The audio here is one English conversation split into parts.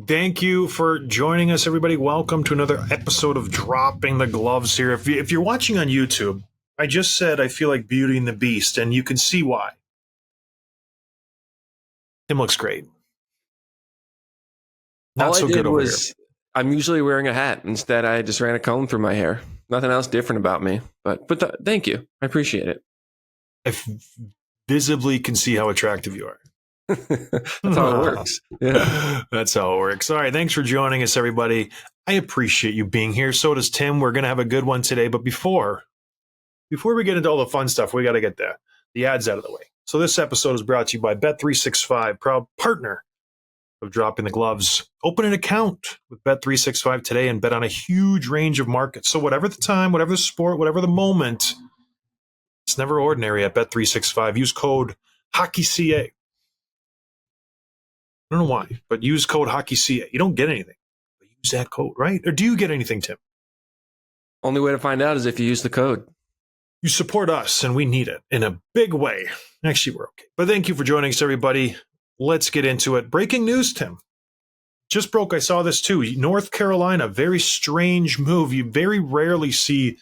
Thank you for joining us, everybody. Welcome to another episode of Dropping the Gloves here. If you're watching on YouTube, I just said I feel like Beauty and the Beast, and you can see why. Tim looks great. Not All so I did good over was, here. I'm usually wearing a hat. Instead, I just ran a comb through my hair. Nothing else different about me. But thank you. I appreciate it. I visibly can see how attractive you are. That's how it works. Yeah. That's how it works. All right. Thanks for joining us, everybody. I appreciate you being here. So does Tim. We're going to have a good one today. But before we get into all the fun stuff, we got to get the ads out of the way. So this episode is brought to you by Bet365, proud partner of Dropping the Gloves. Open an account with Bet365 today and bet on a huge range of markets. So whatever the time, whatever the sport, whatever the moment, it's never ordinary at Bet365. Use code HOCKEYCA. I don't know why, but use code HOCKEYCA. You don't get anything, but use that code, right? Or do you get anything, Tim? Only way to find out is if you use the code. You support us, and we need it in a big way. Actually, we're okay. But thank you for joining us, everybody. Let's get into it. Breaking news, Tim. Just broke. I saw this too. North Carolina, very strange move. You very rarely see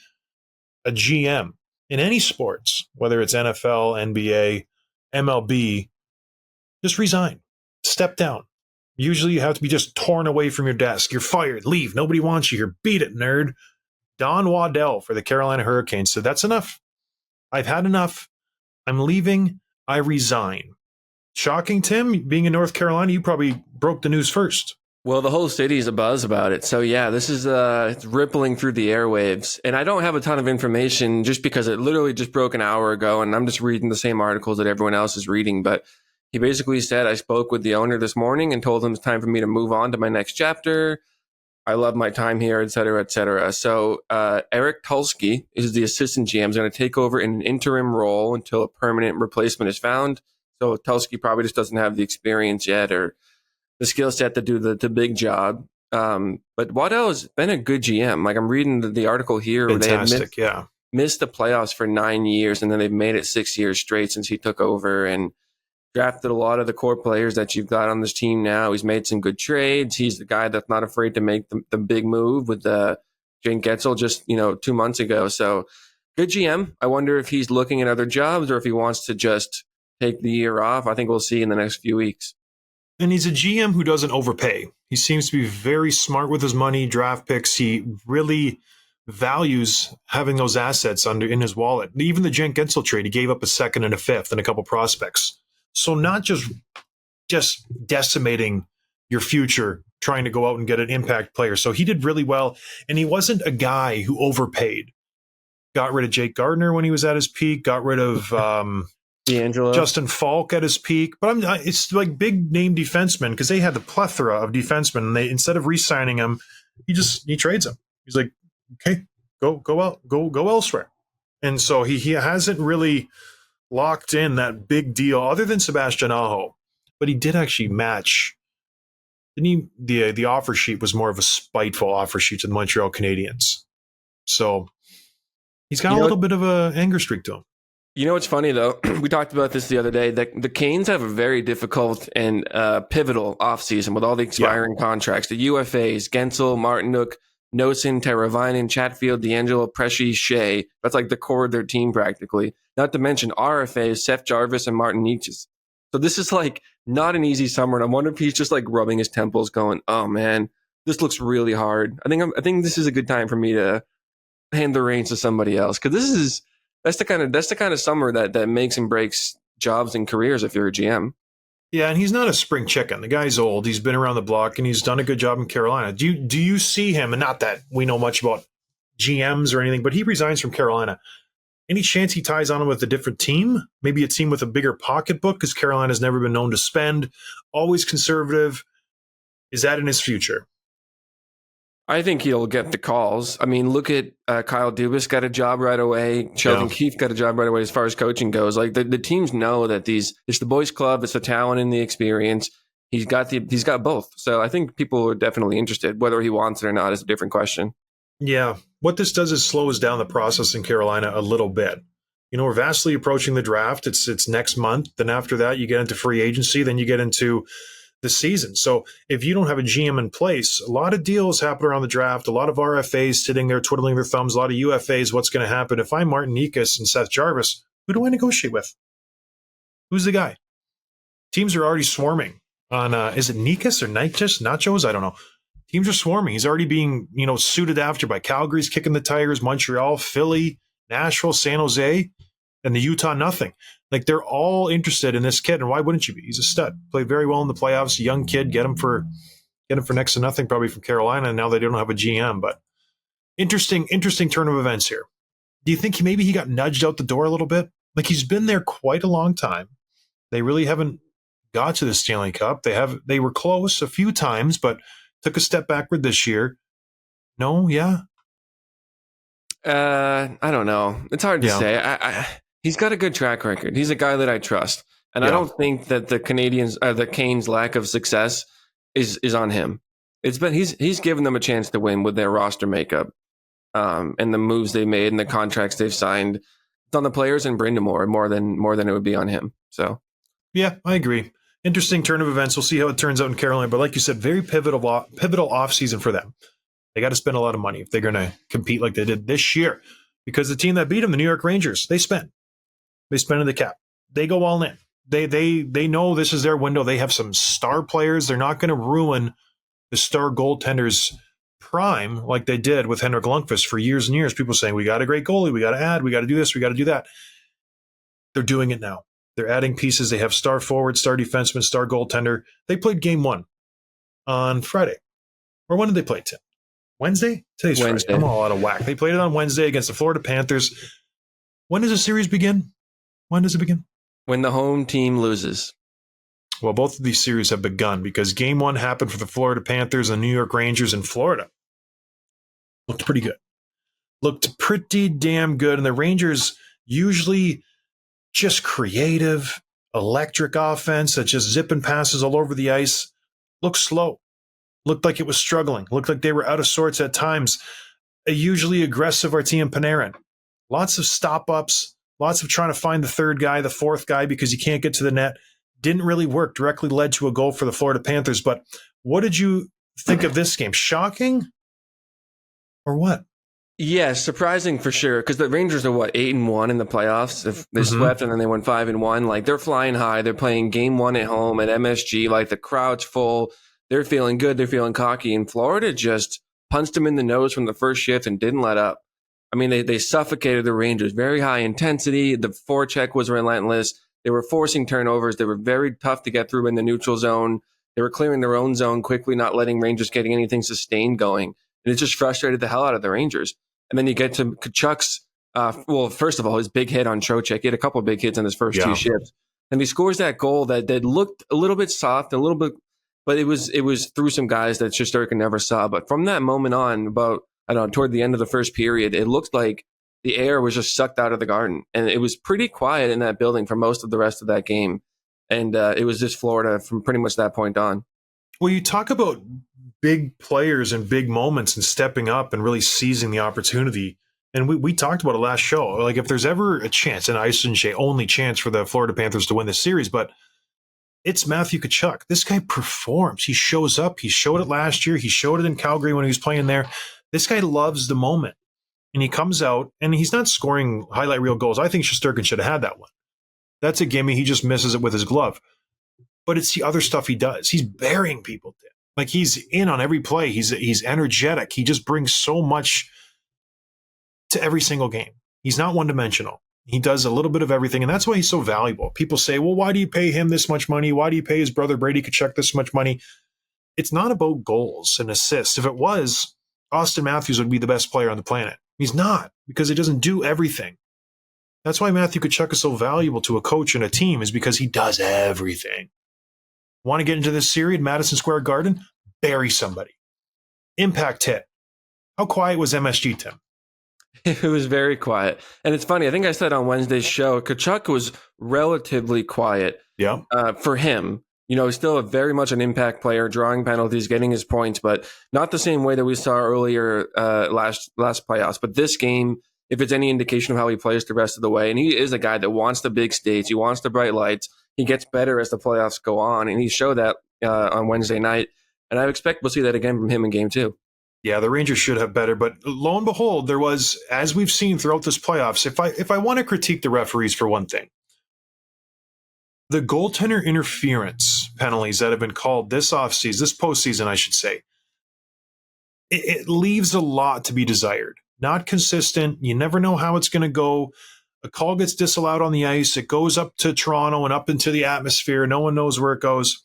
a GM in any sports, whether it's NFL, NBA, MLB, just resign. Step down. Usually you have to be just torn away from your desk. You're fired. Leave. Nobody wants you here. Beat it, nerd. Don Waddell for the Carolina Hurricanes said, that's enough. I've had enough. I'm leaving. I resign. Shocking, Tim? Being in North Carolina, you probably broke the news first. Well, the whole city is abuzz about it. So yeah, this is it's rippling through the airwaves. And I don't have a ton of information just because it literally just broke an hour ago. And I'm just reading the same articles that everyone else is reading. But he basically said, I spoke with the owner this morning and told him it's time for me to move on to my next chapter. I love my time here, et cetera, et cetera. So Eric Tulsky is the assistant GM. Is going to take over in an interim role until a permanent replacement is found. So Tulsky probably just doesn't have the experience yet or the skill set to do the big job. But Waddell has been a good GM. Like I'm reading the article here. Fantastic, they have missed the playoffs for 9 years, and then they've made it 6 years straight since he took over and drafted a lot of the core players that you've got on this team now. He's made some good trades. He's the guy that's not afraid to make the big move with Jane Getzel just 2 months ago. So good GM. I wonder if he's looking at other jobs or if he wants to just take the year off. I think we'll see in the next few weeks. And he's a GM who doesn't overpay. He seems to be very smart with his money, draft picks. He really values having those assets in his wallet. Even the Jane Getzel trade, he gave up a second and a fifth and a couple prospects. So not just decimating your future, trying to go out and get an impact player. So he did really well. And he wasn't a guy who overpaid. Got rid of Jake Gardner when he was at his peak. Got rid of Justin Falk at his peak. But it's like big name defensemen because they had the plethora of defensemen. And they, instead of re-signing him, he trades him. He's like, okay, go elsewhere. And so he hasn't really locked in that big deal other than Sebastian Aho, but he did actually match. Didn't he? The offer sheet was more of a spiteful offer sheet to the Montreal Canadiens. So he's got a little bit of a anger streak to him. You know what's funny though? We talked about this the other day. The Canes have a very difficult and pivotal offseason with all the expiring contracts. The UFAs, Gensel, Martinuk, Nosen, Teravainen, Chatfield, D'Angelo, Pesci, Shea. That's like the core of their team practically. Not to mention RFAs, Seth Jarvis, and Martin Nietzsche. So this is like not an easy summer. And I wonder if he's just like rubbing his temples going, oh man, this looks really hard. I think this is a good time for me to hand the reins to somebody else. Because that's the kind of summer that makes and breaks jobs and careers if you're a GM. Yeah, and he's not a spring chicken. The guy's old. He's been around the block, and he's done a good job in Carolina. Do you see him, and not that we know much about GMs or anything, but he resigns from Carolina. Any chance he ties on with a different team? Maybe a team with a bigger pocketbook, because Carolina's never been known to spend. Always conservative. Is that in his future? I think he'll get the calls. I mean, look at Kyle Dubas got a job right away. Sheldon Keefe got a job right away as far as coaching goes. Like the teams know that it's the boys club, it's the talent and the experience. He's got both. So I think people are definitely interested. Whether he wants it or not is a different question. Yeah. What this does is slows down the process in Carolina a little bit. You know, we're vastly approaching the draft. It's next month. Then after that, you get into free agency. Then you get into this season. So if you don't have a GM in place, a lot of deals happen around the draft, a lot of RFAs sitting there twiddling their thumbs, a lot of UFAs. What's going to happen? If I'm Martin Nikas and Seth Jarvis, who do I negotiate with? Who's the guy? Teams are already swarming on, is it Nikas or Nachos? I don't know. Teams are swarming. He's already being, suited after by Calgary's kicking the tires, Montreal, Philly, Nashville, San Jose, and the Utah nothing. Like, they're all interested in this kid, and why wouldn't you be? He's a stud. Played very well in the playoffs. Young kid, get him for next to nothing, probably from Carolina, and now they don't have a GM. But interesting turn of events here. Do you think maybe he got nudged out the door a little bit? Like, he's been there quite a long time. They really haven't got to the Stanley Cup. They were close a few times, but took a step backward this year. No, yeah. I don't know. It's hard to say. He's got a good track record. He's a guy that I trust. And I don't think that the Canes' lack of success is on him. He's given them a chance to win with their roster makeup, and the moves they made and the contracts they've signed. It's on the players and Brind'Amour more than it would be on him. So, yeah, I agree. Interesting turn of events. We'll see how it turns out in Carolina. But like you said, very pivotal offseason for them. They got to spend a lot of money if they're going to compete like they did this year. Because the team that beat them, the New York Rangers, they spend in the cap. They go all in. They know this is their window. They have some star players. They're not going to ruin the star goaltender's prime like they did with Henrik Lundqvist for years and years. People saying, we got a great goalie. We got to add. We got to do this. We got to do that. They're doing it now. They're adding pieces. They have star forward, star defenseman, star goaltender. They played game 1 on Friday. Or when did they play, Tim? Wednesday? Today's Wednesday. Friday. I'm all out of whack. They played it on Wednesday against the Florida Panthers. When does the series begin? When does it begin? When the home team loses. Well, both of these series have begun because game 1 happened for the Florida Panthers and New York Rangers in Florida. Looked pretty good. Looked pretty damn good. And the Rangers usually just creative, electric offense that just zipping passes all over the ice. Looked slow. Looked like it was struggling. Looked like they were out of sorts at times. A usually aggressive Artemi Panarin. Lots of stop-ups. Lots of trying to find the third guy, the fourth guy, because you can't get to the net. Didn't really work. Directly led to a goal for the Florida Panthers. But what did you think of this game? Shocking? Or what? Yeah, surprising for sure. Because the Rangers are 8-1 in the playoffs. If they swept and then they went 5-1. Like, they're flying high. They're playing game 1 at home at MSG. Like, the crowd's full. They're feeling good. They're feeling cocky. And Florida just punched them in the nose from the first shift and didn't let up. I mean, they suffocated the Rangers. Very high intensity. The forecheck was relentless. They were forcing turnovers. They were very tough to get through in the neutral zone. They were clearing their own zone quickly, not letting Rangers getting anything sustained going. And it just frustrated the hell out of the Rangers. And then you get to Tkachuk's, first of all, his big hit on Trocheck. He had a couple of big hits in his first 2 shifts. And he scores that goal that looked a little bit soft, a little bit, but it was through some guys that Shesterkin never saw. But from that moment on, toward the end of the first period, it looked like the air was just sucked out of the Garden. And it was pretty quiet in that building for most of the rest of that game. And it was just Florida from pretty much that point on. Well, you talk about big players and big moments and stepping up and really seizing the opportunity. And we talked about it last show. Like, if there's ever a chance, and I shouldn't say only chance for the Florida Panthers to win this series, but it's Matthew Tkachuk. This guy performs. He shows up. He showed it last year. He showed it in Calgary when he was playing there. This guy loves the moment. And he comes out, and he's not scoring highlight reel goals. I think Shesterkin should have had that one. That's a gimme. He just misses it with his glove. But it's the other stuff he does. He's burying people. Like, he's in on every play. He's energetic. He just brings so much to every single game. He's not one-dimensional. He does a little bit of everything, and that's why he's so valuable. People say, well, why do you pay him this much money? Why do you pay his brother Brady Tkachuk this much money? It's not about goals and assists. If it was, Austin Matthews would be the best player on the planet. He's not, because he doesn't do everything. That's why Matthew Tkachuk is so valuable to a coach and a team, is because he does everything. Want to get into this series at Madison Square Garden? Bury somebody. Impact hit. How quiet was MSG, Tim? It was very quiet. And it's funny, I think I said on Wednesday's show, Tkachuk was relatively quiet for him. You know, he's still very much an impact player, drawing penalties, getting his points, but not the same way that we saw earlier last playoffs. But this game, if it's any indication of how he plays the rest of the way, and he is a guy that wants the big stage, he wants the bright lights, he gets better as the playoffs go on, and he showed that on Wednesday night. And I expect we'll see that again from him in game 2. Yeah, the Rangers should have better, but lo and behold, there was, as we've seen throughout this playoffs, if I want to critique the referees for one thing, the goaltender interference penalties that have been called this postseason, I should say, it leaves a lot to be desired. Not consistent. You never know how it's going to go. A call gets disallowed on the ice. It goes up to Toronto and up into the atmosphere. No one knows where it goes.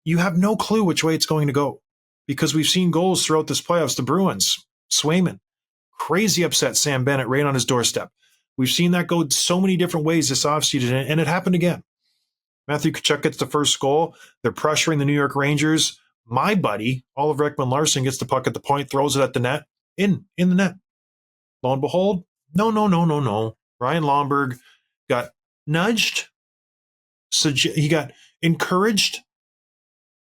You have no clue which way it's going to go because we've seen goals throughout this playoffs. The Bruins, Swayman, crazy upset Sam Bennett right on his doorstep. We've seen that go so many different ways this offseason, and it happened again. Matthew Tkachuk gets the first goal. They're pressuring the New York Rangers. My buddy, Oliver Ekman-Larsson, gets the puck at the point, throws it at the net, in the net. Lo and behold, no. Ryan Lomberg got nudged. He got encouraged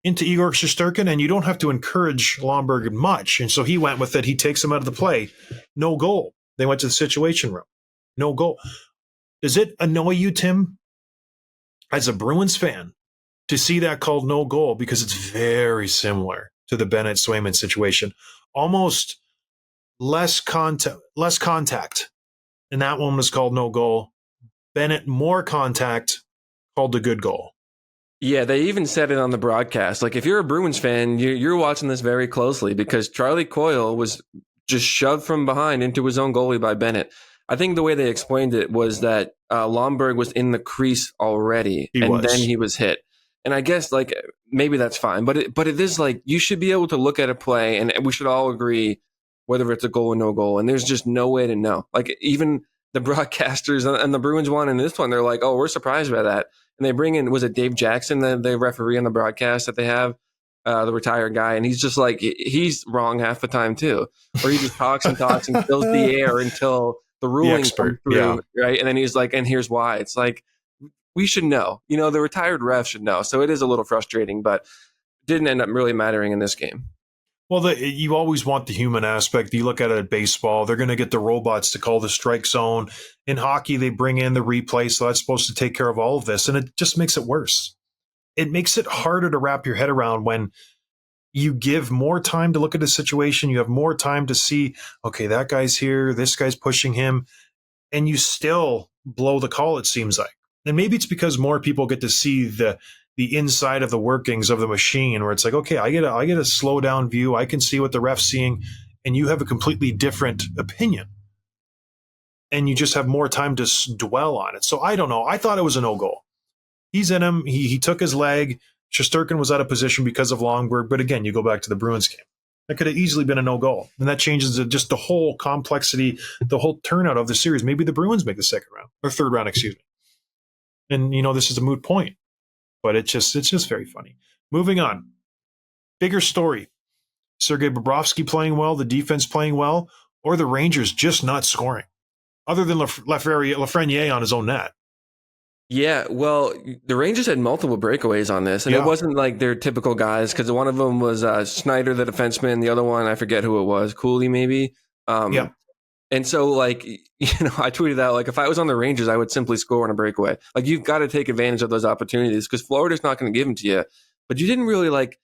into Igor Shesterkin, and you don't have to encourage Lomberg much. And so he went with it. He takes him out of the play. No goal. They went to the situation room. No goal. Does it annoy you, Tim, as a Bruins fan, to see that called no goal? Because it's very similar to the Bennett-Swayman situation. Almost less contact. And that one was called no goal. Bennett, more contact, called the good goal. Yeah, they even said it on the broadcast. Like, if you're a Bruins fan, you're watching this very closely because Charlie Coyle was just shoved from behind into his own goalie by Bennett. I think the way they explained it was that Lomberg was in the crease already, then he was hit. And I guess, like, maybe that's fine. But it is like, you should be able to look at a play, and we should all agree whether it's a goal or no goal. And there's just no way to know. Like, even the broadcasters and the Bruins won in this one, they're like, oh, we're surprised by that. And they bring in, was it Dave Jackson, the referee on the broadcast that they have, the retired guy, and he's just like, he's wrong half the time too. Or he just talks and fills the air until the ruling comes through, right? And then he's like, and here's why. It's like, we should know. The retired ref should know. So it is a little frustrating, but didn't end up really mattering in this game. Well, you always want the human aspect. You look at it at baseball, they're going to get the robots to call the strike zone. In hockey, they bring in the replay, so that's supposed to take care of all of this, and it just makes it worse. It makes it harder to wrap your head around when you give more time to look at a situation, you have more time to see, okay, that guy's here, this guy's pushing him, and you still blow the call, it seems like. And maybe it's because more people get to see the inside of the workings of the machine, where it's like, okay, I get a slow down view. I can see what the ref's seeing, and you have a completely different opinion. And you just have more time to dwell on it. So I don't know. I thought it was a no-goal. He's in him. He took his leg. Shesterkin was out of position because of Lomberg. But again, you go back to the Bruins game. That could have easily been a no-goal. And that changes just the whole complexity, the whole turnout of the series. Maybe the Bruins make the second round, or third round, excuse me. And, this is a moot point. But it's just very funny. Moving on. Bigger story. Sergei Bobrovsky playing well, the defense playing well, or the Rangers just not scoring, other than Lafreniere on his own net. Yeah, well, the Rangers had multiple breakaways on this, and it wasn't like their typical guys, because one of them was Schneider, the defenseman. The other one, I forget who it was, Cooley maybe. And so, like, I tweeted out, like, if I was on the Rangers, I would simply score on a breakaway. Like, you've got to take advantage of those opportunities because Florida's not going to give them to you. But you didn't really, like,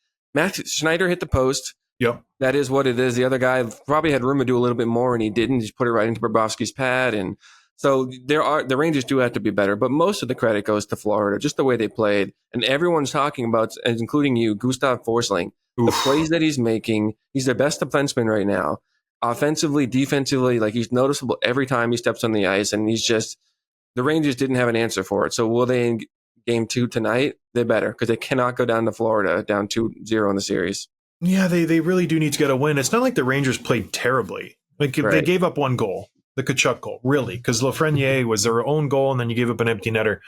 Schneider hit the post. Yep. That is what it is. The other guy probably had room to do a little bit more, and he didn't. He just put it right into Bobrovsky's pad. And so the Rangers do have to be better. But most of the credit goes to Florida, just the way they played. And everyone's talking about, including you, Gustav Forsling, the plays that he's making. He's their best defenseman right now. Offensively, defensively, like, he's noticeable every time he steps on the ice, and the Rangers didn't have an answer for it. So will they in game 2 tonight? They better, because they cannot go down to Florida down 2-0 in the series. Yeah, they really do need to get a win. It's not like the Rangers played terribly. Like, They gave up one goal, the Tkachuk goal, really, because Lafreniere was their own goal, and then you gave up an empty netter.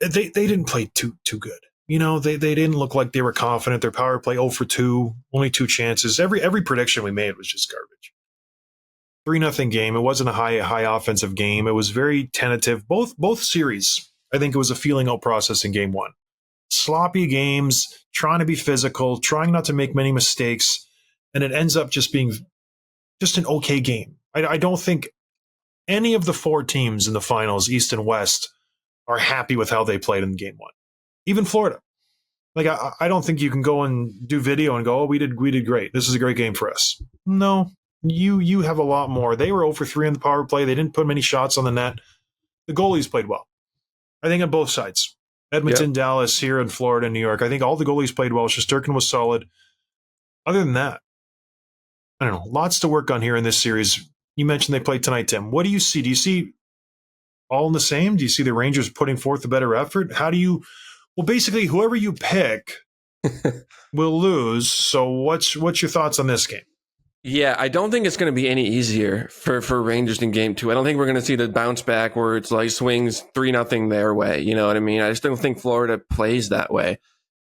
They didn't play too good. They didn't look like they were confident. Their power play 0 for 2, only 2 chances. Every prediction we made was just garbage. 3-0 game. It wasn't a high offensive game. It was very tentative. Both series, I think it was a feeling out process in game 1. Sloppy games, trying to be physical, trying not to make many mistakes, and it ends up just being just an okay game. I don't think any of the 4 teams in the finals, East and West, are happy with how they played in game 1. Even Florida. Like, I don't think you can go and do video and go, oh, we did great. This is a great game for us. No, you have a lot more. They were 0 for 3 on the power play. They didn't put many shots on the net. The goalies played well. I think on both sides. Edmonton, Dallas, here in Florida, New York. I think all the goalies played well. Shesterkin was solid. Other than that, I don't know. Lots to work on here in this series. You mentioned they played tonight, Tim. What do you see? Do you see all in the same? Do you see the Rangers putting forth a better effort? How do you... Well, basically, whoever you pick will lose. So what's your thoughts on this game? Yeah, I don't think it's going to be any easier for Rangers in game 2. I don't think we're going to see the bounce back where it's like swings 3-0 their way. You know what I mean? I just don't think Florida plays that way.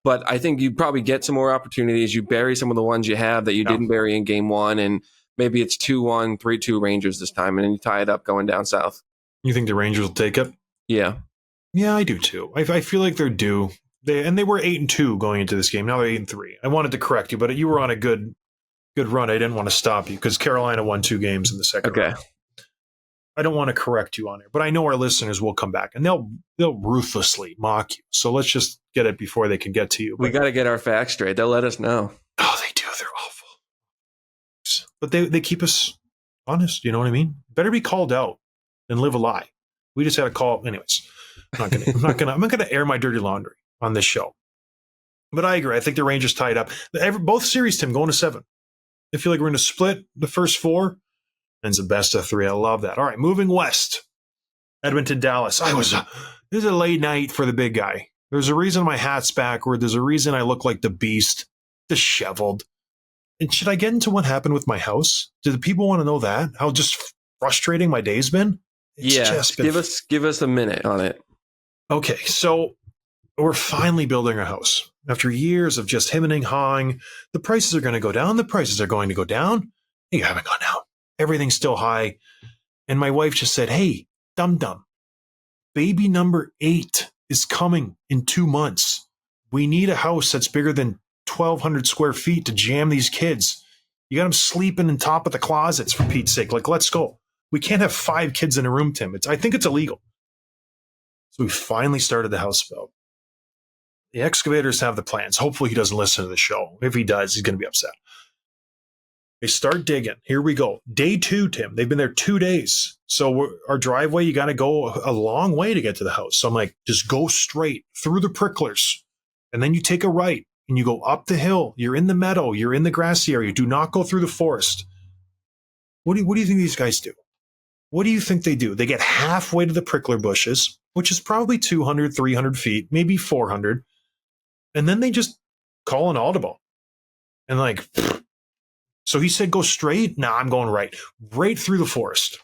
But I think you probably get some more opportunities. You bury some of the ones you have that you didn't bury in game 1, and maybe it's 2-1, 3-2 Rangers this time, and then you tie it up going down south. You think the Rangers will take it? Yeah. Yeah, I do too. I feel like they're due. They were 8-2 going into this game. Now they're 8-3. I wanted to correct you, but you were on a good run. I didn't want to stop you because Carolina won 2 games in the second round. I don't want to correct you on it, but I know our listeners will come back and they'll ruthlessly mock you. So let's just get it before they can get to you. We got to get our facts straight. They'll let us know. Oh, they do. They're awful. But they keep us honest. You know what I mean? Better be called out than live a lie. We just had a call. Anyways, I'm not gonna air my dirty laundry on this show. But I agree. I think the Rangers tied up. Both series, Tim, going to 7. I feel like we're going to split the first 4. And it's a best of 3. I love that. All right, moving west. Edmonton, Dallas. This is a late night for the big guy. There's a reason my hat's backward. There's a reason I look like the Beast, disheveled. And should I get into what happened with my house? Do the people want to know that? How just frustrating my day's been? Give us a minute on it. Okay, so we're finally building our house. After years of just hemming and hawing, the prices are going to go down. The prices are going to go down. They haven't gone down. Everything's still high. And my wife just said, hey, dum-dum, baby number 8 is coming in 2 months. We need a house that's bigger than 1,200 square feet to jam these kids. You got them sleeping on top of the closets, for Pete's sake. Like, let's go. We can't have 5 kids in a room, Tim. I think it's illegal. So we finally started the house build. The excavators have the plans. Hopefully he doesn't listen to the show. If he does, he's going to be upset. They start digging. Here we go. Day 2, Tim. They've been there 2 days. So our driveway, you got to go a long way to get to the house. So I'm like, just go straight through the pricklers. And then you take a right and you go up the hill. You're in the meadow. You're in the grassy area. Do not go through the forest. What do you think these guys do? What do you think they do? They get halfway to the prickler bushes, which is probably 200, 300 feet, maybe 400. And then they just call an audible. And like, pfft. So he said, go straight. Nah, I'm going right. Right through the forest.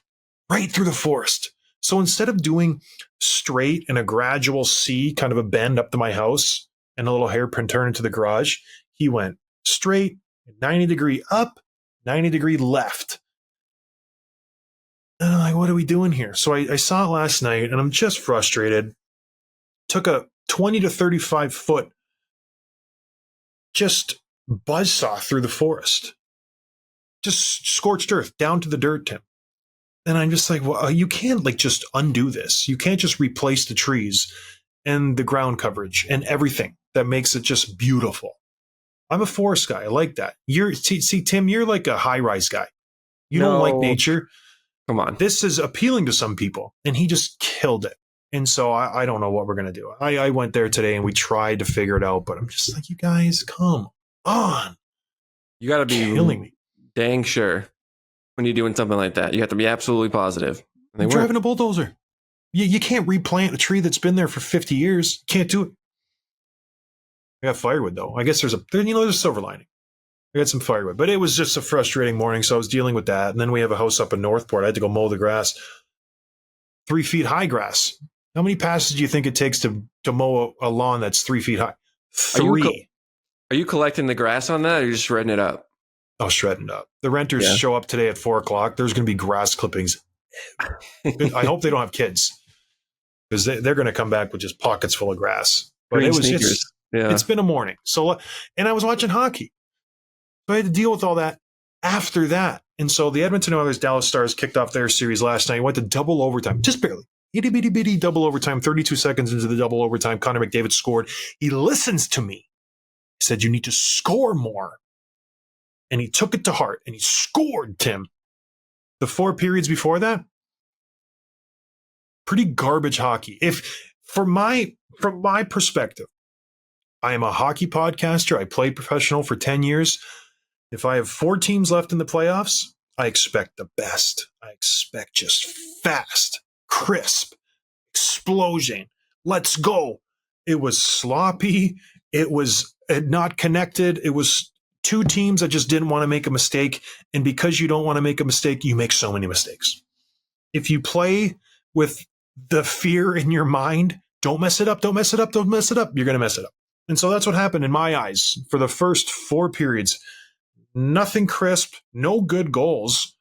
Right through the forest. So instead of doing straight and a gradual C, kind of a bend up to my house and a little hairpin turn into the garage, he went straight, 90 degree up, 90 degree left. And I'm like, what are we doing here? So I saw it last night and I'm just frustrated. Took a 20 to 35 foot just buzzsaw through the forest. Just scorched earth down to the dirt, Tim. And I'm just like, well, you can't like just undo this. You can't just replace the trees and the ground coverage and everything that makes it just beautiful. I'm a forest guy. I like that. See, Tim, you're like a high-rise guy. You don't like nature. Come on. This is appealing to some people, and he just killed it. And so I don't know what we're going to do. I went there today, and we tried to figure it out, but I'm just like, you guys, come on. You got to be killing me. Dang sure when you're doing something like that. You have to be absolutely positive. I'm driving a bulldozer. You can't replant a tree that's been there for 50 years. Can't do it. I got firewood, though. I guess there's a silver lining. I got some firewood. But it was just a frustrating morning, so I was dealing with that. And then we have a house up in Northport. I had to go mow the grass. 3 feet high grass. How many passes do you think it takes to mow a lawn that's 3 feet high? 3. Are you collecting the grass on that, or are you just shredding it up? Oh, shredding up. The renters show up today at 4 o'clock. There's going to be grass clippings. I hope they don't have kids, because they're going to come back with just pockets full of grass. But it's been a morning. So, and I was watching hockey. So I had to deal with all that after that. And so the Edmonton Oilers Dallas Stars kicked off their series last night, went to double overtime, just barely. Itty bitty bitty double overtime, 32 seconds into the double overtime, Connor McDavid scored. He listens to me. He said, you need to score more. And he took it to heart, and he scored, Tim. The 4 periods before that, pretty garbage hockey. From my perspective, I am a hockey podcaster. I played professional for 10 years. If I have 4 teams left in the playoffs, I expect the best. I expect just fast, crisp, explosion. Let's go. It was sloppy. It was not connected. It was 2 teams that just didn't want to make a mistake. And because you don't want to make a mistake, you make so many mistakes. If you play with the fear in your mind, don't mess it up, don't mess it up, don't mess it up, you're going to mess it up. And so that's what happened in my eyes for the first 4 periods. Nothing crisp, no good goals.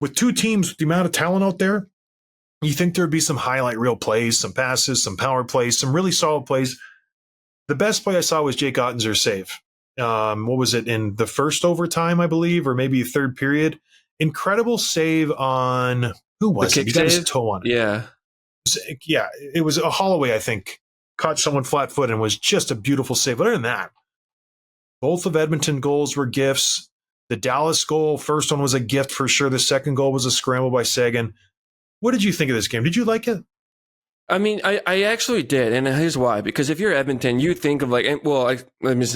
With 2 teams with the amount of talent out there, you think there would be some highlight reel plays, some passes, some power plays, some really solid plays. The best play I saw was Jake Oettinger's save. What was it, in the first overtime, I believe, or maybe third period? Incredible save on, who was it? He got his toe on it. Yeah, it was a Holloway, I think. Caught someone flat-footed and was just a beautiful save. Other than that, both of Edmonton goals were gifts. The Dallas goal, first one was a gift for sure. The second goal was a scramble by Sagan. What did you think of this game? Did you like it? I mean, I actually did, and here's why. Because if you're Edmonton, you think of let me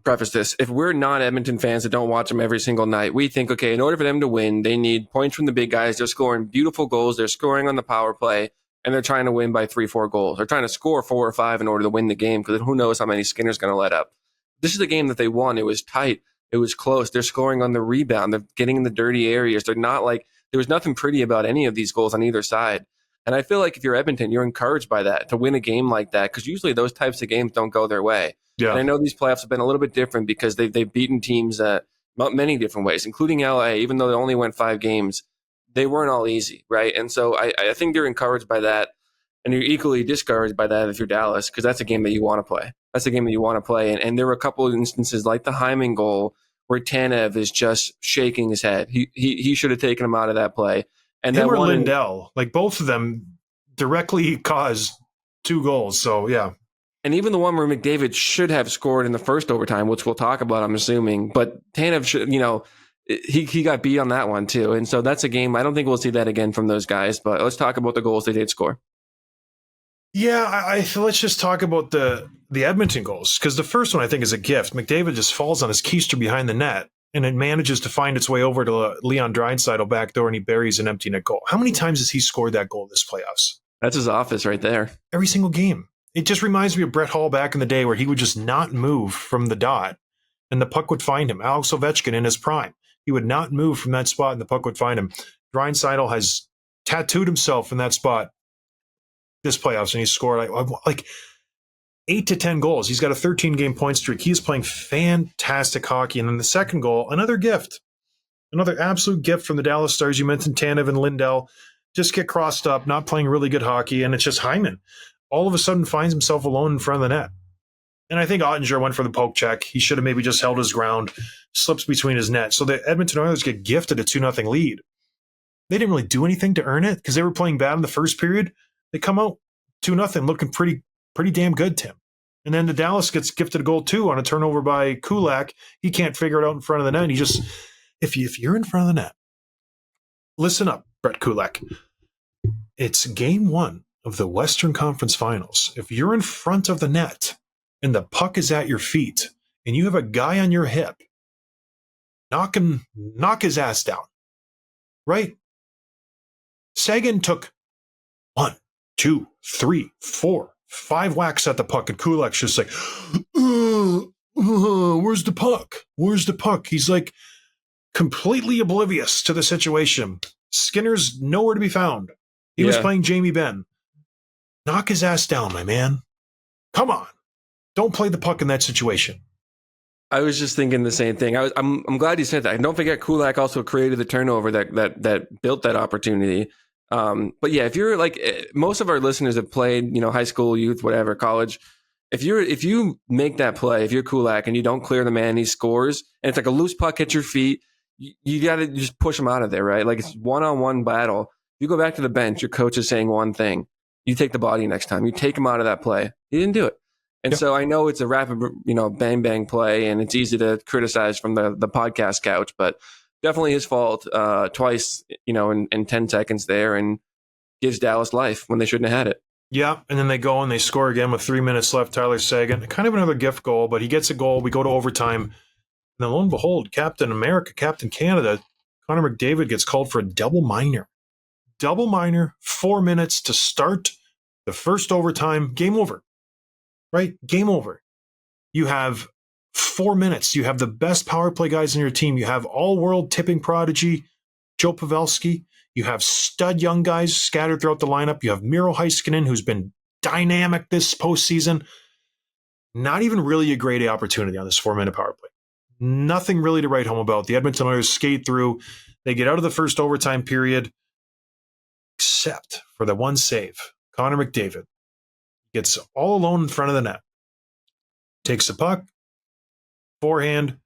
preface this. If we're not Edmonton fans that don't watch them every single night, we think, okay, in order for them to win, they need points from the big guys. They're scoring beautiful goals. They're scoring on the power play, and they're trying to win by 3-4 goals. They're trying to score 4 or 5 in order to win the game, because who knows how many Skinner's going to let up. This is a game that they won. It was tight. It was close. They're scoring on the rebound. They're getting in the dirty areas. They're not there was nothing pretty about any of these goals on either side. And I feel like if you're Edmonton, you're encouraged by that, to win a game like that, because usually those types of games don't go their way. Yeah. And I know these playoffs have been a little bit different because they've beaten teams many different ways, including LA. Even though they only went 5 games, they weren't all easy, right? And so I think you're encouraged by that, and you're equally discouraged by that if you're Dallas, because that's a game that you want to play. That's a game that you want to play. And there were a couple of instances like the Hyman goal where Tanev is just shaking his head. He should have taken him out of that play. And him or Lindell, both of them directly caused 2 goals. So, yeah. And even the one where McDavid should have scored in the first overtime, which we'll talk about, I'm assuming. But Tanev should, he got beat on that one too. And so that's a game. I don't think we'll see that again from those guys. But let's talk about the goals they did score. Yeah, let's just talk about the Edmonton goals, because the first one I think is a gift. McDavid just falls on his keister behind the net, and it manages to find its way over to Leon Draisaitl backdoor, and he buries an empty net goal. How many times has he scored that goal this playoffs? That's his office right there. Every single game. It just reminds me of Brett Hull back in the day, where he would just not move from the dot, and the puck would find him. Alex Ovechkin in his prime. He would not move from that spot, and the puck would find him. Draisaitl has tattooed himself in that spot this playoffs, and he scored like 8 to 10 goals. He's got a 13-game point streak. He's playing fantastic hockey. And then the second goal, another gift. Another absolute gift from the Dallas Stars. You mentioned Tanev and Lindell just get crossed up, not playing really good hockey, and it's just Hyman. All of a sudden finds himself alone in front of the net. And I think Oettinger went for the poke check. He should have maybe just held his ground, slips between his net. So the Edmonton Oilers get gifted a 2-0 lead. They didn't really do anything to earn it because they were playing bad in the first period. They come out 2-0 looking pretty damn good, Tim. And then the Dallas gets gifted a goal too on a turnover by Kulak. He can't figure it out in front of the net. He just, if you're in front of the net, listen up, Brett Kulak. It's game 1 of the Western Conference Finals. If you're in front of the net and the puck is at your feet and you have a guy on your hip, knock his ass down, right? Sagan took 1, 2, 3, 4, 5 whacks at the puck, and Kulak's just like, where's the puck? Where's the puck? He's like completely oblivious to the situation. Skinner's nowhere to be found. He was playing Jamie Benn. Knock his ass down, my man. Come on. Don't play the puck in that situation. I was just thinking the same thing. I'm glad you said that. And don't forget, Kulak also created the turnover that built that opportunity. But yeah, if you're like, most of our listeners have played, high school, youth, whatever, college. If you make that play, if you're Kulak and you don't clear the man, and he scores, and it's like a loose puck at your feet, you got to just push him out of there, right? Like, it's one-on-one battle. You go back to the bench, your coach is saying one thing. You take the body next time. You take him out of that play. He didn't do it. And Yep. so I know it's a rapid, bang, bang play, and it's easy to criticize from the podcast couch, but definitely his fault twice, in 10 seconds there, and gives Dallas life when they shouldn't have had it. Yeah, and then they go and they score again with 3 minutes left. Tyler Seguin, kind of another gift goal, but he gets a goal. We go to overtime. And then lo and behold, Captain America, Captain Canada, Connor McDavid gets called for a double minor. Double minor, 4 minutes to start the first overtime. Game over. Right? Game over. You have 4 minutes. You have the best power play guys in your team. You have all-world tipping prodigy Joe Pavelski. You have stud young guys scattered throughout the lineup. You have Miro Heiskanen, who's been dynamic this postseason. Not even really a great opportunity on this 4-minute power play. Nothing really to write home about. The Edmonton Oilers skate through. They get out of the first overtime period, except for the one save. Connor McDavid gets all alone in front of the net. Takes the puck, forehand,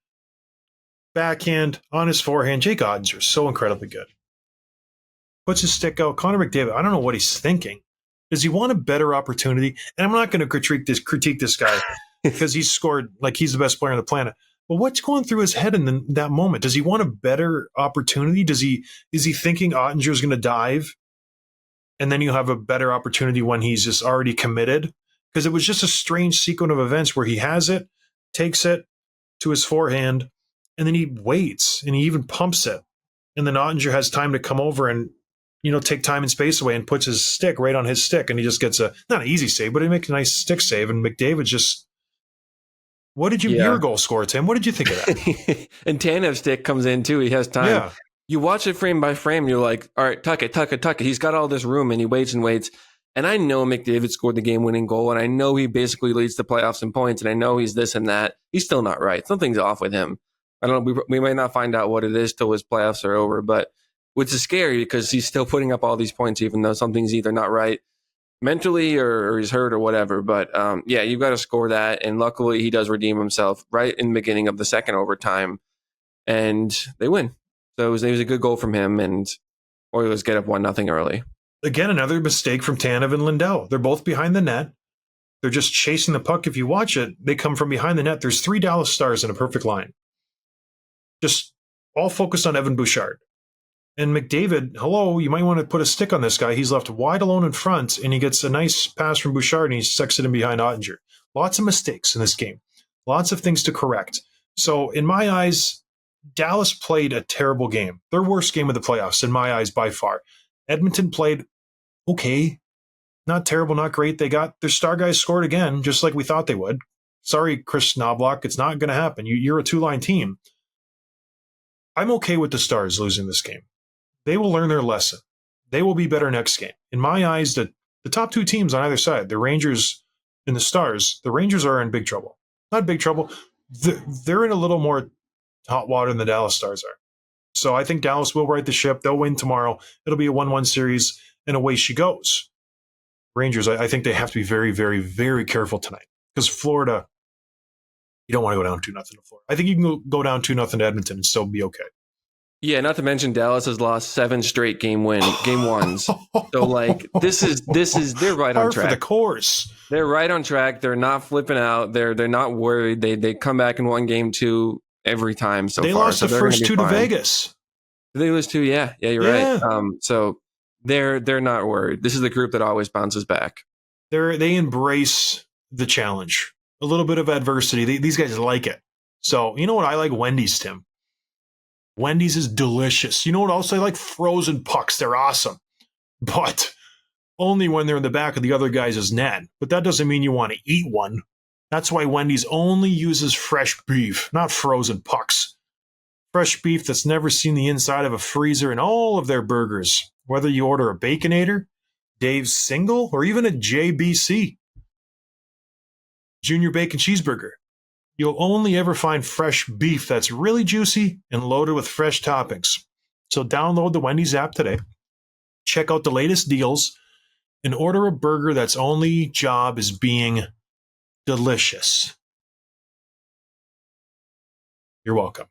backhand, on his forehand. Jake Oettinger is so incredibly good. Puts his stick out. Connor McDavid, I don't know what he's thinking. Does he want a better opportunity? And I'm not going to critique this guy because he's scored like he's the best player on the planet. But what's going through his head in that moment? Does he want a better opportunity? Is he thinking Ottinger's going to dive? And then you have a better opportunity when he's just already committed? Because it was just a strange sequence of events where he has it, takes it to his forehand, and then he waits and he even pumps it. And then Oettinger has time to come over and, take time and space away and puts his stick right on his stick. And he just gets not an easy save, but he makes a nice stick save. And McDavid just, what did your goal score, Tim? What did you think of that? And Tanev's stick comes in too. He has time. Yeah. You watch it frame by frame. You're like, all right, tuck it. He's got all this room and he waits and waits. And I know McDavid scored the game-winning goal, and I know he basically leads the playoffs in points, and I know he's this and that. He's still not right. Something's off with him. I don't know. We might not find out what it is till his playoffs are over, but which is scary because he's still putting up all these points, even though something's either not right mentally or he's hurt or whatever. But you've got to score that, and luckily he does redeem himself right in the beginning of the second overtime, and they win. So it was a good goal from him, and Oilers get up 1-0 early. Again, another mistake from Tanev and Lindell. They're both behind the net. They're just chasing the puck. If you watch it, they come from behind the net. There's 3 Dallas Stars in a perfect line. Just all focused on Evan Bouchard. And McDavid, you might want to put a stick on this guy. He's left wide alone in front, and he gets a nice pass from Bouchard, and he sucks it in behind Oettinger. Lots of mistakes in this game. Lots of things to correct. So, in my eyes, Dallas played a terrible game. Their worst game of the playoffs, in my eyes, by far. Edmonton played okay. Not terrible, not great. They got their star guys scored again, just like we thought they would. Sorry, Chris Knobloch, it's not going to happen. You're a 2-line team. I'm okay with the Stars losing this game. They will learn their lesson. They will be better next game. In my eyes, the top 2 teams on either side, the Rangers and the Stars, the Rangers are in big trouble. Not big trouble. They're in a little more hot water than the Dallas Stars are. So I think Dallas will right the ship. They'll win tomorrow. It'll be a 1-1 series, and away she goes. Rangers, I think they have to be very, very, very careful tonight. Because Florida, you don't want to go down 2-0 to Florida. I think you can go down 2-0 to Edmonton and still be okay. Yeah, not to mention Dallas has lost 7 straight game ones. So this is they're right on track. For the course. They're right on track. They're not flipping out. They're not worried. They come back and won game 2 every time so far. They lost the first 2 to fine. Vegas. Did they lose 2? Yeah, you're right. So they're not worried. This is the group that always bounces back. They embrace the challenge. A little bit of adversity. These guys like it. So, you know what I like? Wendy's, Tim. Wendy's is delicious. You know what else I like? Frozen pucks. They're awesome. But only when they're in the back of the other guy's net. But that doesn't mean you want to eat one. That's why Wendy's only uses fresh beef, not frozen pucks. Fresh beef that's never seen the inside of a freezer in all of their burgers. Whether you order a Baconator, Dave's Single, or even a JBC, Junior Bacon Cheeseburger. You'll only ever find fresh beef that's really juicy and loaded with fresh toppings. So download the Wendy's app today. Check out the latest deals and order a burger that's only job is being delicious. You're welcome.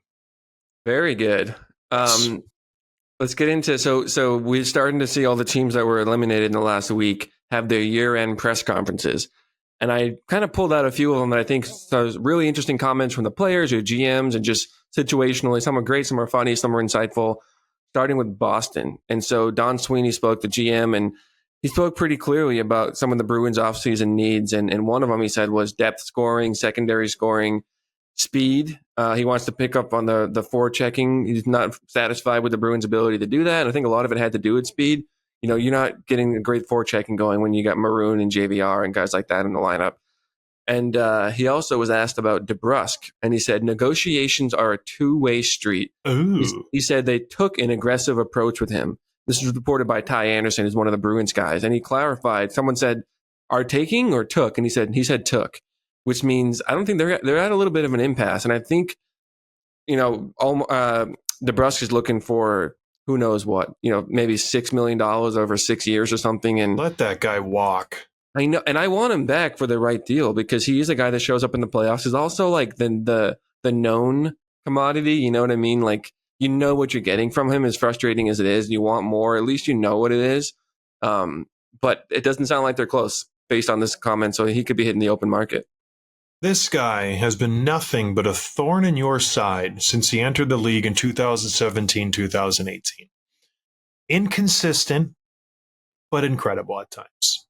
Very good. Let's get into so we're starting to see all the teams that were eliminated in the last week have their year-end press conferences. And I kind of pulled out a few of them that I think was really interesting comments from the players or GMs, and just situationally. Some are great, some are funny, some are insightful, starting with Boston. And so Don Sweeney spoke to GM, and he spoke pretty clearly about some of the Bruins offseason needs. And one of them he said was depth scoring, secondary scoring, speed. He wants to pick up on the forechecking. He's not satisfied with the Bruins' ability to do that. And I think a lot of it had to do with speed. You know, you're not getting a great forechecking going when you got Maroon and JVR and guys like that in the lineup. And he also was asked about DeBrusk, and he said negotiations are a two-way street. He said they took an aggressive approach with him. This was reported by Ty Anderson, who's one of the Bruins guys, and he clarified. Someone said, "Are taking or took?" And he said took, which means I don't think they're at a little bit of an impasse. And I think, you know, DeBrusk is looking for who knows what, you know, maybe $6 million over 6 years or something. And let that guy walk. I know, and I want him back for the right deal, because he is a guy that shows up in the playoffs. He's also like the known commodity. You know what I mean? Like, you know what you're getting from him, as frustrating as it is. You want more. At least you know what it is. But it doesn't sound like they're close based on this comment. So he could be hitting the open market. This guy has been nothing but a thorn in your side since he entered the league in 2017, 2018. Inconsistent, but incredible at times.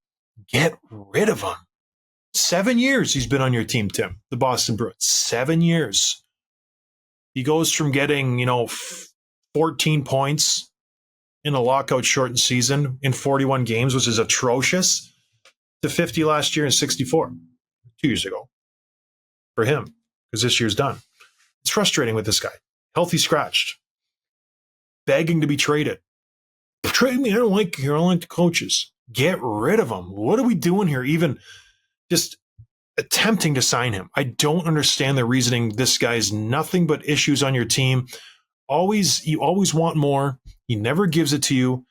Get rid of him. 7 years he's been on your team, Tim, the Boston Bruins. 7 years. He goes from getting, 14 points in a lockout shortened season in 41 games, which is atrocious, to 50 last year and 64 2 years ago for him, because this year's done. It's frustrating with this guy. Healthy scratched. Begging to be traded. Trade me. I don't like the coaches. Get rid of him. What are we doing here? Even just attempting to sign him. I don't understand the reasoning. This guy's nothing but issues on your team. You always want more. He never gives it to you.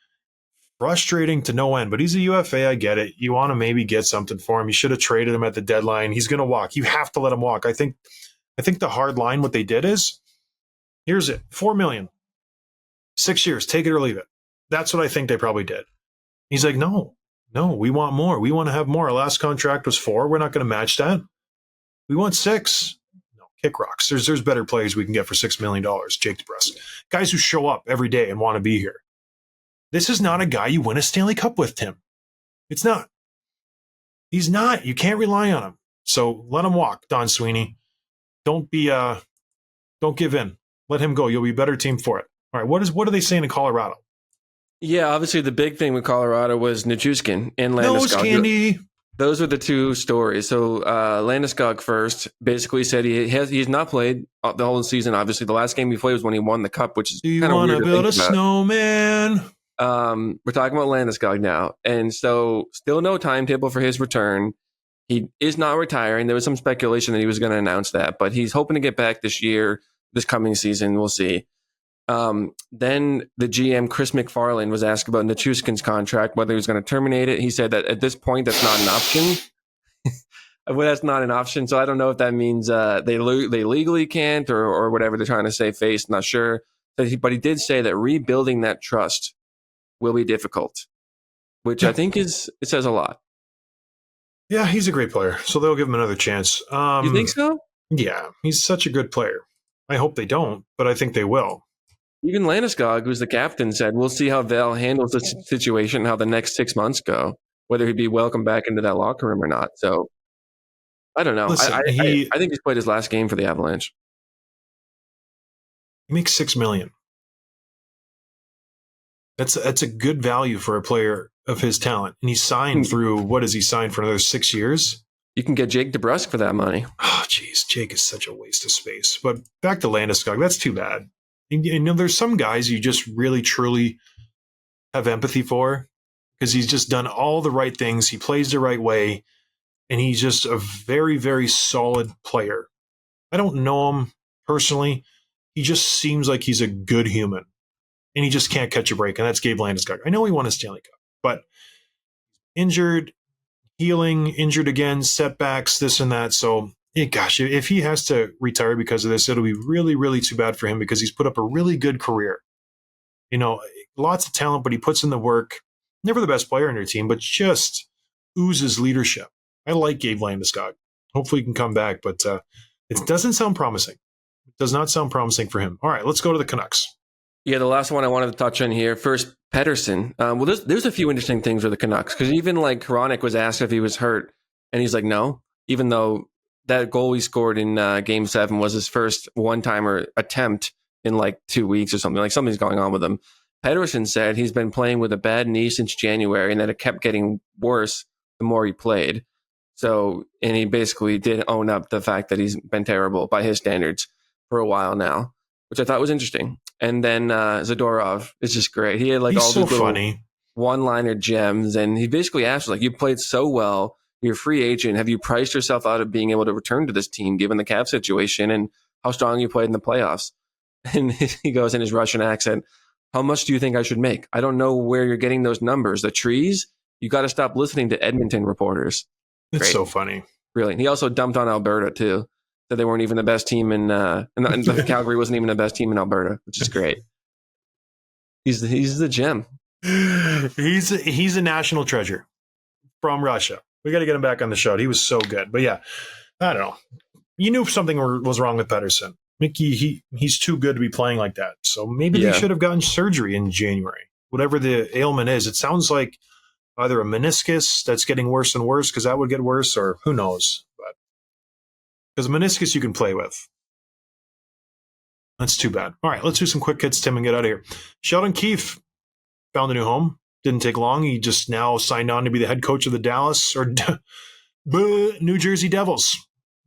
Frustrating to no end, but he's a UFA. I get it. You want to maybe get something for him. You should have traded him at the deadline. He's going to walk. You have to let him walk. I think the hard line, what they did is, here's it, $4 million, 6 years, take it or leave it. That's what I think they probably did. He's like, no, we want more. We want to have more. Our last contract was 4. We're not going to match that. We want 6. No, kick rocks. There's better players we can get for $6 million. Jake DeBrusk. Guys who show up every day and want to be here. This is not a guy you win a Stanley Cup with, Tim. It's not. He's not. You can't rely on him. So let him walk, Don Sweeney. Don't give in. Let him go. You'll be a better team for it. All right. What are they saying in Colorado? Yeah, obviously the big thing with Colorado was Nichushkin and Landeskog. Nose candy. Those are the two stories. So Landeskog first basically said he's not played the whole season. Obviously, the last game he played was when he won the cup, which is kind of weird. Do you want to build a snowman? We're talking about Landeskog now, and so still no timetable for his return. He is not retiring. There was some speculation that he was going to announce that, but he's hoping to get back this coming season. We'll see. Then the GM, Chris McFarland, was asked about Nichushkin's contract, whether he was going to terminate it. He said that at this point, that's not an option. Well, that's not an option. So I don't know if that means they legally can't or whatever they're trying to say face. Not sure. But he did say that rebuilding that trust will be difficult, which I think it says a lot. Yeah, he's a great player. So they'll give him another chance. You think so? Yeah, he's such a good player. I hope they don't, but I think they will. Even Landeskog, who's the captain, said, we'll see how Val handles the situation, how the next 6 months go, whether he'd be welcomed back into that locker room or not. So, I don't know. Listen, I think he's played his last game for the Avalanche. He makes $6 million. That's a good value for a player of his talent. And he's signed through, what is he signed for, another 6 years? You can get Jake DeBrusk for that money. Oh, geez. Jake is such a waste of space. But back to Landeskog, that's too bad. There's some guys you just really, truly have empathy for because he's just done all the right things. He plays the right way, and he's just a very, very solid player. I don't know him personally. He just seems like he's a good human, and he just can't catch a break, and that's Gabe Landeskog. I know he won a Stanley Cup, but injured, healing, injured again, setbacks, this and that. So, gosh, if he has to retire because of this, it'll be really, really too bad for him because he's put up a really good career. Lots of talent, but he puts in the work. Never the best player on your team, but just oozes leadership. I like Gabe Landeskog. Hopefully he can come back, but it doesn't sound promising. It does not sound promising for him. All right, let's go to the Canucks. Yeah, the last one I wanted to touch on here. First, Pettersson. Well, there's a few interesting things with the Canucks, because even like Hronek was asked if he was hurt, and he's like, no, even though that goal he scored in Game 7 was his first one-timer attempt in like 2 weeks or something. Like something's going on with him. Pettersson said he's been playing with a bad knee since January, and that it kept getting worse the more he played. So, and he basically did own up the fact that he's been terrible by his standards for a while now, which I thought was interesting. And then Zadorov is just great. He had like he's all so these funny one-liner gems, and he basically asked, like, you played so well, you're a free agent. Have you priced yourself out of being able to return to this team given the cap situation and how strong you played in the playoffs? And he goes in his Russian accent, how much do you think I should make? I don't know where you're getting those numbers. The trees? You got to stop listening to Edmonton reporters. It's Great. so funny. Brilliant. He also dumped on Alberta, too. That they weren't even the best team and Calgary wasn't even the best team in Alberta, which is great. He's the gem. He's a national treasure from Russia. We got to get him back on the show. He was so good. But yeah, I don't know. You knew something was wrong with Pettersson. Mickey, he's too good to be playing like that. So maybe they should have gotten surgery in January. Whatever the ailment is, it sounds like either a meniscus that's getting worse and worse because that would get worse, or who knows. But because meniscus you can play with. That's too bad. All right, let's do some quick hits, Tim, and get out of here. Sheldon Keefe found a new home. Didn't take long. He just now signed on to be the head coach of the Dallas or New Jersey Devils.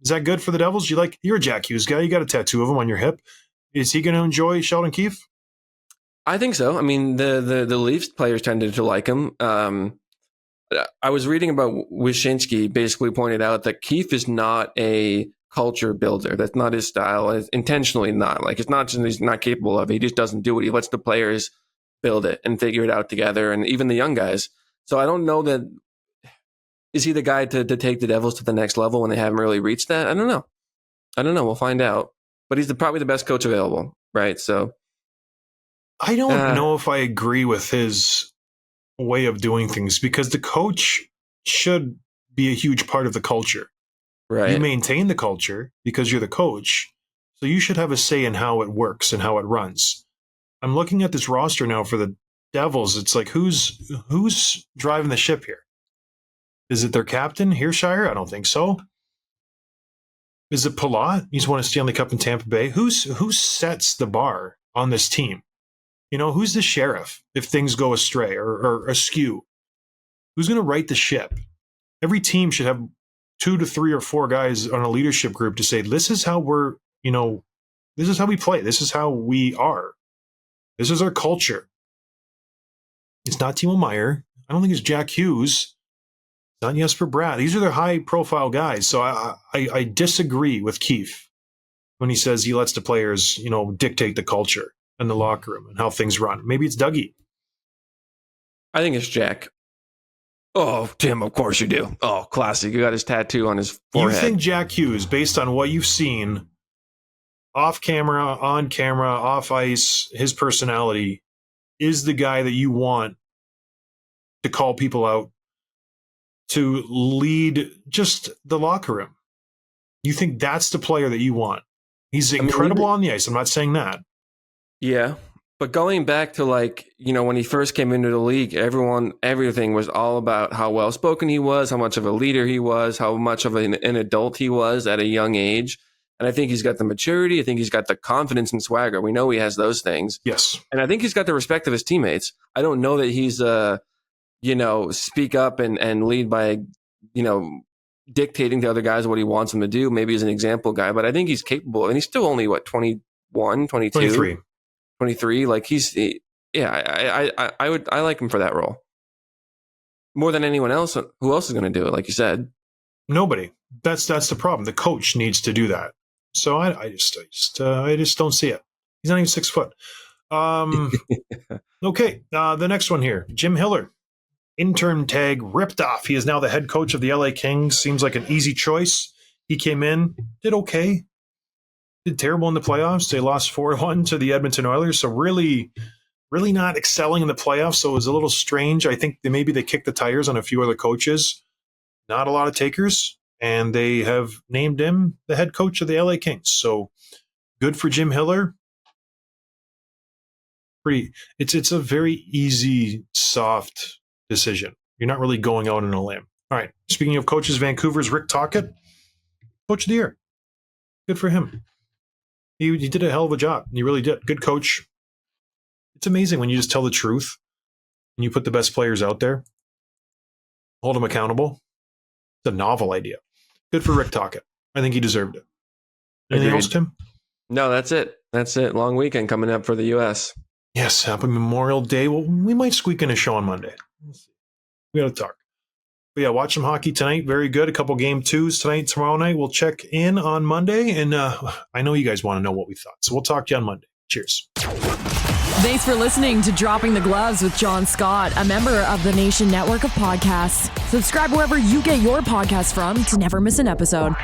Is that good for the Devils? You're a Jack Hughes guy. You got a tattoo of him on your hip. Is he going to enjoy Sheldon Keefe? I think so. I mean, the Leafs players tended to like him. I was reading about Wyshynski basically pointed out that Keefe is not a culture builder. That's not his style. It's intentionally not. Like, it's not just he's not capable of it. He just doesn't do it. He lets the players build it and figure it out together, and even the young guys. So I don't know that. Is he the guy to take the Devils to the next level when they haven't really reached that? I don't know. We'll find out. But he's probably the best coach available, right? So I don't know if I agree with his way of doing things, because the coach should be a huge part of the culture. Right. You maintain the culture because you're the coach, so you should have a say in how it works and how it runs. I'm looking at this roster now for the Devils. It's like, who's driving the ship here? Is it their captain, Hershiser? I don't think so. Is it Palat? He's won a Stanley Cup in Tampa Bay. Who sets the bar on this team? You know, who's the sheriff if things go astray or askew? Who's going to right the ship? Every team should have 2 to 3 or 4 guys on a leadership group to say, this is how this is how we play. This is how we are. This is our culture. It's not Timo Meier. I don't think it's Jack Hughes. It's not Jesper Bratt. These are their high-profile guys. So I disagree with Keefe when he says he lets the players, dictate the culture and the locker room and how things run. Maybe it's Dougie. I think it's Jack. Oh, Tim, of course you do. Oh, classic. You got his tattoo on his forehead. You think Jack Hughes, based on what you've seen, off camera, on camera, off ice, his personality, is the guy that you want to call people out, to lead just the locker room? You think that's the player that you want? He's incredible on the ice. I'm not saying that. Yeah. But going back to when he first came into the league, everything was all about how well-spoken he was, how much of a leader he was, how much of an adult he was at a young age. And I think he's got the maturity. I think he's got the confidence and swagger. We know he has those things. Yes. And I think he's got the respect of his teammates. I don't know that he's speak up and lead by, dictating to other guys what he wants them to do. Maybe he's an example guy, but I think he's capable. And he's still only, 21, 22? 23. Like I like him for that role. More than anyone else. Who else is going to do it, like you said? Nobody. That's the problem. The coach needs to do that. So I just don't see it. He's not even 6 foot. Okay. The next one here, Jim Hiller. Intern tag ripped off. He is now the head coach of the LA Kings. Seems like an easy choice. He came in, did okay. Did terrible in the playoffs. They lost 4-1 to the Edmonton Oilers. So really, really not excelling in the playoffs. So it was a little strange. I think maybe they kicked the tires on a few other coaches. not a lot of takers, and they have named him the head coach of the LA Kings. So good for Jim Hiller. It's a very easy, soft decision. You're not really going out on a limb. All right. Speaking of coaches, Vancouver's Rick Tocchet, coach of the year. Good for him. He did a hell of a job. He really did. Good coach. It's amazing when you just tell the truth and you put the best players out there, hold them accountable. It's a novel idea. Good for Rick Tocchet. I think he deserved it. Anything else, Tim? No, that's it. That's it. Long weekend coming up for the U.S. Yes, happy Memorial Day. Well, we might squeak in a show on Monday. Let's see. We got to talk. But yeah, watch some hockey tonight. Very good. A couple game twos tonight, tomorrow night. We'll check in on Monday. And I know you guys want to know what we thought. So we'll talk to you on Monday. Cheers. Thanks for listening to Dropping the Gloves with John Scott, a member of the Nation Network of Podcasts. Subscribe wherever you get your podcasts from to never miss an episode.